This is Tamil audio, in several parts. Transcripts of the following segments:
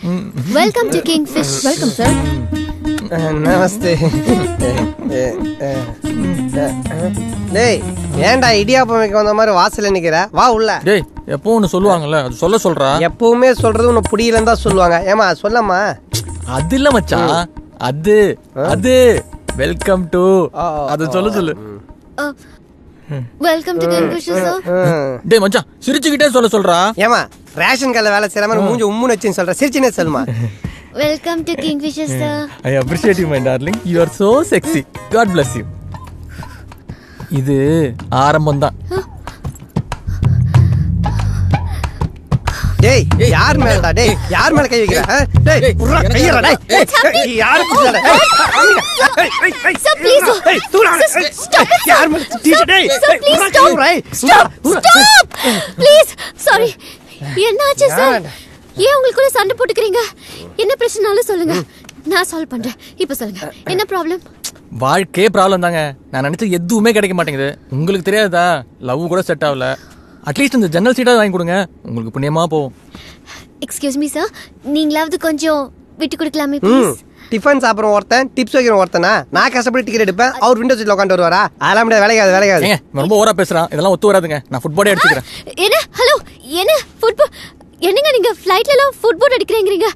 Welcome to Kingfish. Welcome, sir. நமஸ்தே. டேய் ஏன்டா இடியாப்பம் வைக்க வந்த மாதிரி வாசல்ல நிக்கிற? வா உள்ள. டேய் எப்பவும் ஒன்று சொல்லுவாங்கல்ல, அது சொல்றா. எப்பவுமே சொல்றது உன்னை புரியலன்னு தான் சொல்லுவாங்க. ஏமா சொல்லம்மா. அது இல்ல மச்சான், அது வெல்கம் டு அது சொல்லு. Welcome to Kingfish, sir. டேய் மச்சான் சிரிச்சுக்கிட்டே சொல்றா. ஏமா ரேஷன் கடையில வேலை செய்யற மாதிரி மூஞ்சி உம்முன்னு வச்சுன்னு சொல்ற. சிரிச்சுனே சொல்லுமா. Welcome to Kingfish, sir. I appreciate you, my darling. You are so sexy. God bless you. இது ஆரம்பம் தான். டேய் யார் மேலடா? டேய் யார் மேல கை வைக்கிற? டேய் புறா கையறா. டேய் யார் புடிச்சடா? Sir, please. டேய் தூரா. Stop. யார் மேல டீச்சர்? டேய் Sir, please stop. Stop. Please. Sorry. என்னாச்சு சார்? ஏன் உங்களுக்குள்ள சண்டை போட்டுக்கிறீங்க? என்ன பிரச்சனைனாலும் சொல்லுங்க, நான் சால்வ் பண்றேன். இப்போ சொல்லுங்க, என்ன ப்ராப்ளம்? வாழ்க்கையே ப்ராப்ளம் தாங்க. நான் நினைச்ச எதுவுமே கிடைக்க மாட்டேங்குது. உங்களுக்கு தெரியாதா, லவ் கூட செட் ஆகல. அட்லீஸ்ட் இந்த ஜன்னல் சீட்டாவது வாங்கி கொடுங்க, உங்களுக்கு புண்ணியமா போகும். எக்ஸ்கியூஸ் மீ சார், நீங்களாவது கொஞ்சம் விட்டு கொடுக்கலாமே ப்ளீஸ். டிஃபன் சாப்பிட்ற ஒருத்தன் டிப்ஸ் வைக்கிற ஒருத்தனா? நான் கஷ்டப்பட்டு டிக்கெட் எடுப்பேன், அவர் விண்டோ சீட்ல உட்காந்து வருவாரா? அதெல்லாம் முடியாது, வேலைக்காது. ரொம்ப ஓவரா பேசுறான், இதெல்லாம் ஒத்து வராதுங்க. நான் ஃபுட்பாலே எடுத்துக்கிறேன். என்ன? ஹலோ, என்ன ஃபுட்பால்? என்னங்க நீங்க ஃளைட்ல எல்லாம் ஃபுட்பால் அடிக்கிறீங்க?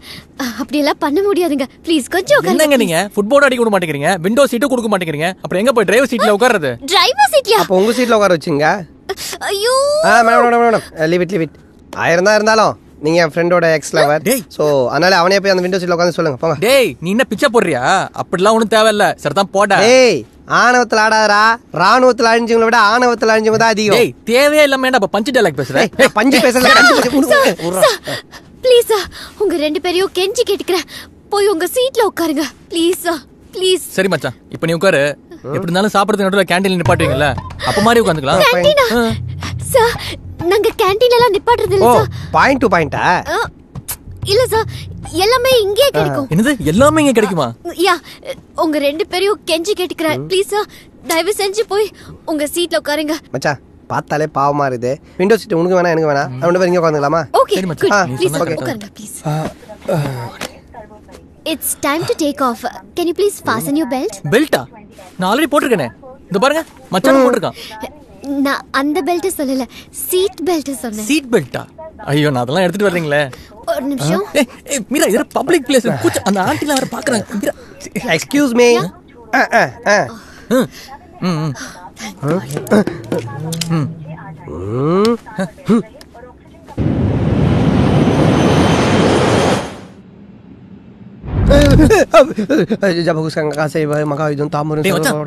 அப்படி எல்லாம் பண்ண முடியாதுங்க. ப்ளீஸ் கொஞ்சம் உட்காருங்க. என்னங்க நீங்க ஃபுட்பால் அடிக்க விட மாட்டேங்கிறீங்க, விண்டோ சீட்டு கொடுக்க மாட்டேங்கிறீங்க, அப்புறம் எங்க போய் டிரைவர் சீட்ல உட்கார்றது? டிரைவர் சீட்லயா? அப்ப உங்க சீட்ல உட்கார வச்சுங்க. ஐயோ மேடம் லீவ் இட். ஆயிரம் இருந்தாலும் நீங்க என் ஃப்ரெண்டோட எக்ஸ் லவர். சோ அதனால அவனே போய் அந்த விண்டோ சீட்ல உட்கார்ந்து சொல்லுங்க போங்க. டேய் நீ என்ன பிச்சை போடுறியா? அப்படிலாம் ஒண்ணும் தேவையில்ல. சரிதான் போடா. டேய் ஆணவத்துல ஆடாதடா. ராணுவத்துல அழிஞ்சவங்கள விட ஆணவத்துல அழிஞ்சவங்க தான் அதிகம். டேய் தேவையே இல்லாம அப்ப பஞ்சு டயலாக் பேசுற. பஞ்சு பேசல. ப்ளீஸ் சார், உங்க ரெண்டு பேரையும் கெஞ்சி கேட்டுக்கிறேன், போய் உங்க சீட்ல உட்காருங்க ப்ளீஸ் சார், ப்ளீஸ். சரி மச்சான், இப்போ நீ உட்காரு. எப்படி இருந்தாலும் சாப்பிடுறது நடுவுல கேண்டீன்ல நிப்பாட்டுவீங்கல்ல, அப்ப மாதிரி உட்காந்துக்கலாம். கேண்டீனா? சார் நாங்க கேண்டீன்ல எல்லாம் நிப்பாட்டுறது இல்ல சார். பாயிண்ட் டு பாயிண்டா? இல்ல சார், எல்லாமே இங்கே கிடைக்கும். என்னது எல்லாமே இங்கே கிடைக்குமா? யா, உங்க ரெண்டு பேரையும் கெஞ்சி கேட்டுக்கிறேன் ப்ளீஸ் சார், தயவு செஞ்சு போய் உங்க சீட்ல உட்காருங்க. மச்சான் பார்த்தாலே பாவமா இருக்குது. விண்டோ சீட் உனக்கு வேணா எனக்கு வேணா, ரெண்டு பேரும் இங்கே உட்காந்துக்கலாமா? ஓகே சரி மச்சான், ப்ளீஸ் உட்காருங்க please. It's time to take off. Can you please fasten your belt? பெல்ட்டா? நான் ஆல்ரெடி போட்டுருக்கேனே. இந்த பாருங்க மச்சான் போட்டுருக்கான். நான் அந்த பெல்ட் சொல்லல, சீட் பெல்ட் சொன்னேன். சீட் பெல்ட்டா? ஐயோ நான் அதெல்லாம் எடுத்துட்டு வர்றீங்களே. ஒரு நிமிஷம். மீரா இது பப்ளிக் பிளேஸ், கூச்ச அந்த ஆண்டில வர பாக்குறாங்க. Meera excuse me.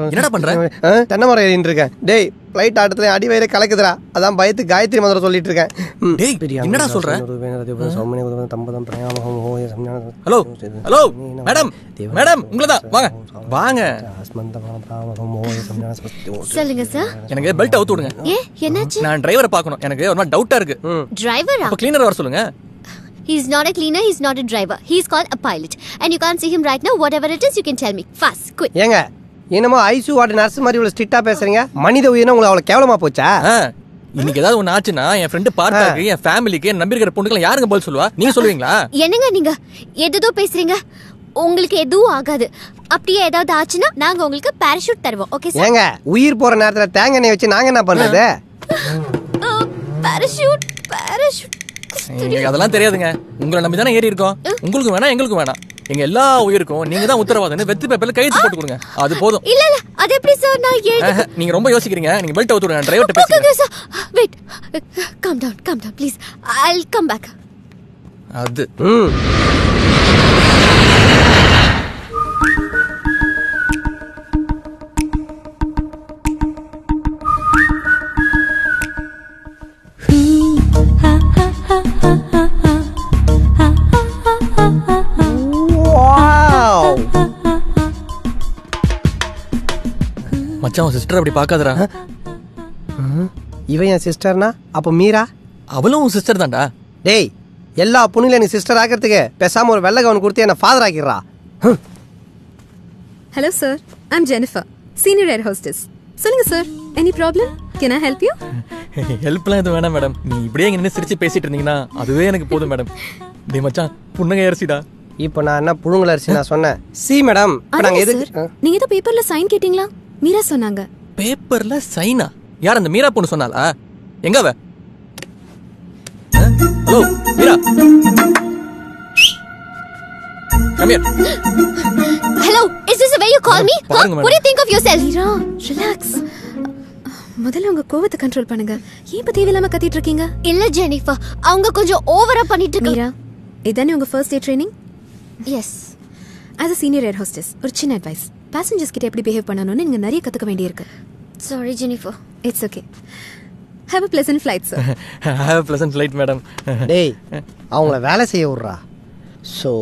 என்னடா பண்ற? தென்னை மரம் ஏறிட்டு இருக்கேன். டேய் பிளைட் ஆட்டத்துல அடி வயிறு கலக்குதுடா, அதான் பயத்து காயத்ரி மந்திரம் சொல்லிட்டு இருக்கேன். என்னடா சொல்ற? ஹலோ ஹலோ மேடம், மேடம் உங்களதான், வாங்க வாங்க. சொல்லுங்க சார். எனக்கு பெல்ட் அவுத்து விடுங்க. என்னாச்சு? நான் டிரைவரை பார்க்கணும், எனக்கு ஒரு மாதிரி டவுட்டா இருக்கு. டிரைவரா? அப்ப கிளீனர் வர சொல்லுங்க. He's not a cleaner, he's not a driver. He's called a pilot. And you can't see him right now. Whatever it is, you can tell me. Fast, quick. ஏங்க என்னமோ ஐசு வார்டு நர்ஸ் மாதிரி இவ்வளவு ஸ்ட்ரிக்ட்டா பேசுறீங்க? மனித உயிரினம் உங்களுக்கு அவ்வளவு கேவலமா போச்சா? இன்னைக்கு ஏதாவது ஒண்ணு ஆச்சுன்னா என் ஃப்ரெண்ட் பார்த்தாக்கு, என் ஃபேமிலிக்கு, என் நம்பி இருக்கிற பொண்ணுக்கு யாருங்க பதில் சொல்லுவா? நீங்க சொல்லுவீங்களா? என்னங்க நீங்க ஏதோ பேசுறீங்க? உங்களுக்கு எதுவும் ஆகாது. அப்படியே ஏதாவது ஆச்சுன்னா நாங்க உங்களுக்கு பாராசூட் தருவோம். Okay sir? ஏங்க உயிர் போற நேரத்துல தேங்காய் எண்ணெய் வச்சு நாங்க என்ன பண்றது? பாராசூட் எனக்கு அதெல்லாம் தெரியாதுங்க. உங்களை நம்பி தானே ஏறி இருக்கோம். உங்களுக்கு வேணா எங்களுக்கு வேணாம், எங்க எல்லா உயிருக்கும் நீங்க தான் உத்தரவாதம்னு வெத்து பேப்பர்ல கையெழுத்து போட்டு கொடுங்க, அது போதும். இல்ல இல்ல அது எப்படி சார்? நான் எழுதி. நீங்க ரொம்ப யோசிக்கிறீங்க. நீங்க பெல்ட் அவுத்து விடுங்க, டிரைவர்ட்ட பேசுங்க. Okay sir, wait, calm down please. I'll come back. அது மச்சான் உன் சிஸ்டர் அப்படி பார்க்காதடா. இவன் என் சிஸ்டர்னா அப்ப மீரா? அவளும் உன் சிஸ்டர் தான்டா. டேய் எல்லா பொண்ணுல எனக்கு சிஸ்டர் ஆக்கிறதுக்கு பேசாம ஒரு வெள்ளை கவுன் கொடுத்து என்ன ஃபாதர் ஆக்கிடுறா. Hello sir, I'm Jennifer, senior air hostess. சொல்லுங்க sir, any problem? Can I help you? ஹெல்ப்லாம் எதுவும் வேணாம் மேடம். நீ இப்படியே இங்க நின்று சிரிச்சு பேசிட்டு இருந்தீங்கன்னா அதுவே எனக்கு போதும் மேடம். டேய் மச்சான் புன்னகை அரிசிடா. இப்போ நான் என்ன புழுங்கல் அரிசி நான் சொன்னேன். சி மேடம், இப்போ நாங்க எதுக்கு நீங்க ஏதோ பேப்பர்ல சைன் கேட்டீங்களா? மீரா சொன்னாங்க. பேப்பர்ல சைனா? யார் அந்த மீரா பொண்ணு சொன்னாலா? எங்க அவ? Hello Meera, come here. Hello, is this the way you call me? பாருங்க What do you think of yourself? Meera, relax. முதல்ல உங்க கோவத்தை கண்ட்ரோல் பண்ணுங்க. ஏன் இப்ப தேவையில்லாம கத்திட்டு இருக்கீங்க? இல்ல ஜெனிஃபர், அவங்க கொஞ்சம் ஓவரா பண்ணிட்டு இருக்காங்க. மீரா, இதானே உங்க first day training? Yes. As a senior air hostess, ஒரு சின்ன அட்வைஸ். பேசஞ்சர்ஸ் கிட்ட எப்படி பிஹேவ் பண்ணணும்னு நீங்க நிறைய கத்துக்க வேண்டியிருக்கு. Sorry Jennifer. It's okay. Have a pleasant flight, sir. Have a pleasant flight, madam. டேய் அவங்கள வேலை செய்ய விட்றா. ஸோ